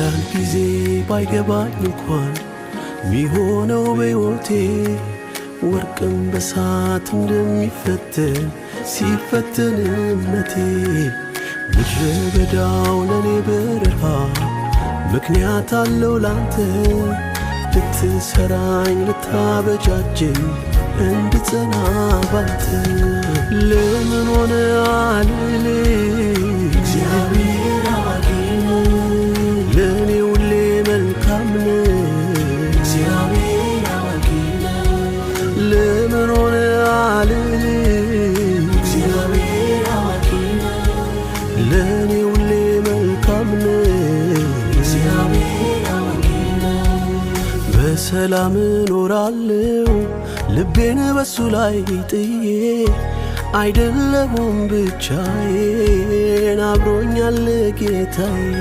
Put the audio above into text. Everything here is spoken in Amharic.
አንዳንድ ጊዜ ባይገባኝ እንኳን ሚሆነው በሕይወቴ ወርቅም በሳት እንደሚፈተን ሲፈተን እምነቴ ምድረ በዳው ለኔ በረሃ ምክንያት አለው ላንተ ልትሰራኝ ልታበጃጀኝ እንድጸና ባንተ ለምን ሆነ አልል እግዚአብሔር አዋቂ ለኔ ሁሌ መልካም ነው እግዚአብሔር አዋቂ ለምን ሆነ አልል እግዚአብሔር አዋቂ ለኔ ሁሌ መልካም ነው እግዚአብሔር አዋቂ በሰላም እኖራለሁ ልቤን በሱ ላይ ጥዬ አይደለሁም ብቻዬን አብሮኛል ጌታዬ